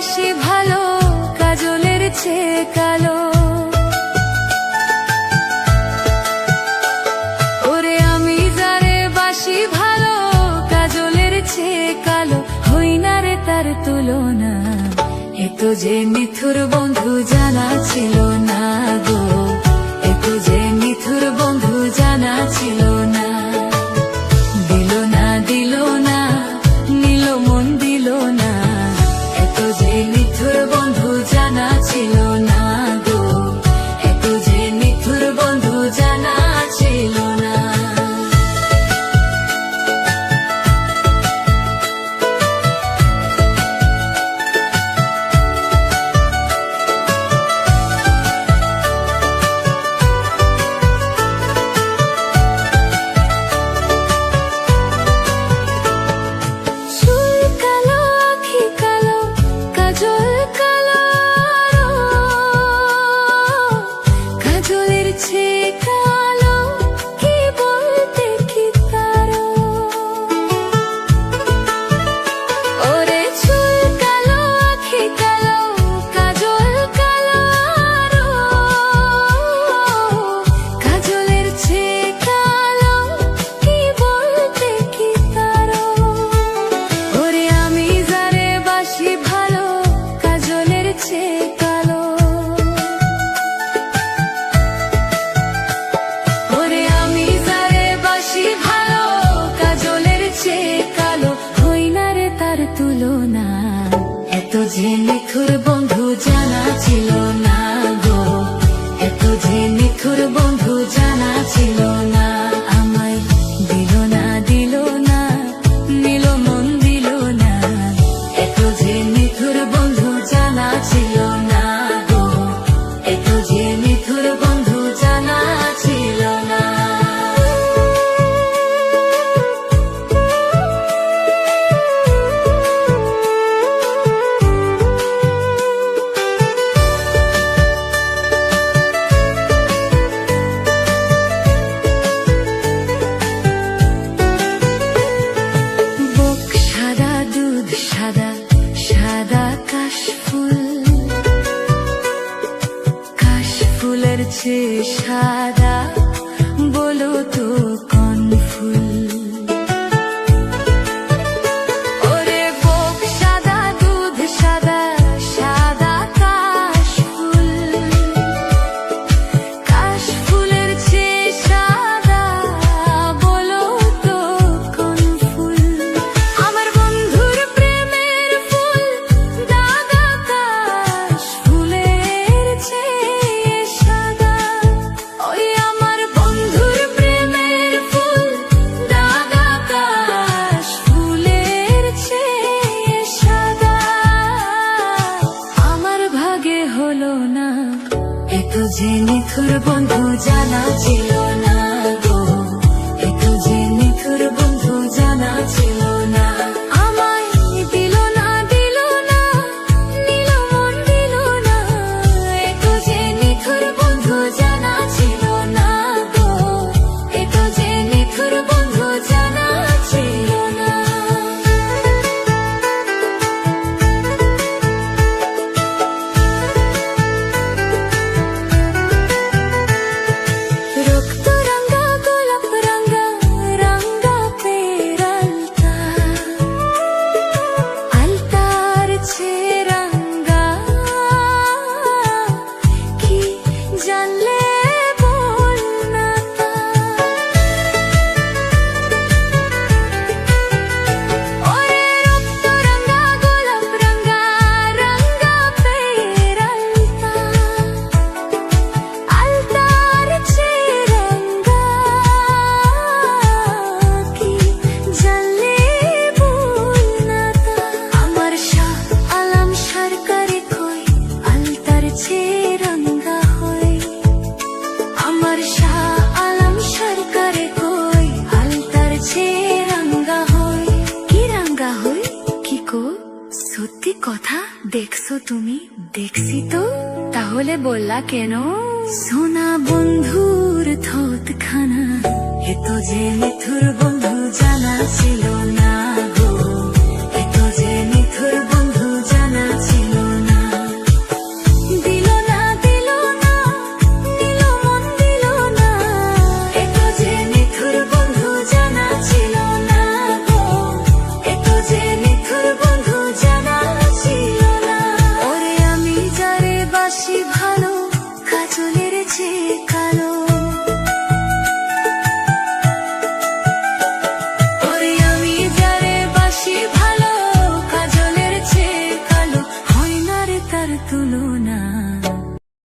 বাসি ভালো কাজলের চেয়ে কালো। ওরে আমি যারে বাসি ভালো কাজলের চেয়ে কালো, হই না রে তার তুলনা। এত যে নিথুর বন্ধু জানা ছিল না গো, এত যে নিথুর বন্ধু জানা ছিল না। দিল না দিল না নিল মন দিল না, এত যে নিথুর বন্ধু জানা ছিল না গো, এত যে নিথুর বন্ধু জানা ছিল না। এত যে নিথুর বন্ধু জানা ছিল না গো, এত যে নিথুর বন্ধু জানা ছিল না। আমায় দিল না দিল না নিল মন দিল না, এত যে নিথুর বন্ধু জানা ছিল না গো, এত যে নিথুর বন্ধু জানা ছিল না। সাদা সাদা কাশফুল, কাশফুলের চেয়ে সাদা বলো তো কোন ফুল? ওরে বুক সাদা দুধ সাদা সাদা কাশফুল, কাশফুলের চেয়ে সাদা বলো তো কোন ফুল? আমার বন্ধুর প্রেমের ফুল দাদা কাশফুলের চেয়ে সাদা। ওই আমার বন্ধুর প্রেমের ফুল দাদা কাশফুলের চেয়ে সাদা। আমার ভাগে হলো না, এত যে নিথুর বন্ধু জানা ছিল না গো, এত যে নিথুর বন্ধু জানা ছিল না। আমায় দিল না দিল না নিল মন দিল না, এত যে নিথুর বন্ধু জানা ছিল না গো, এত যে নিথুর বন্ধু জানা ছিল না। রক্ত রঙা গোলাপ রঙা রঙা পেরালতা, আলতার চেয়ে রঙা কি জানলে বল না তা। ওরে রক্ত রঙা গোলাপ রঙা রঙা পেরালতা, আলতার চেয়ে রঙা কি জানলে বল না তা। আমার শাহ আলম সরকারে কই আলতার চেয়ে রঙা হয়, আমার শাহ আলম সরকারে কই আলতার চেয়ে রঙা হয়। কি রঙা হয় কি কো? সত্যি কথা দেখছো তুমি? দেখছি তো, তাহলে বললা কেন? সোনা বন্ধুর থতখানা, এত যে নিথুর বন্ধু জানা ছিল না।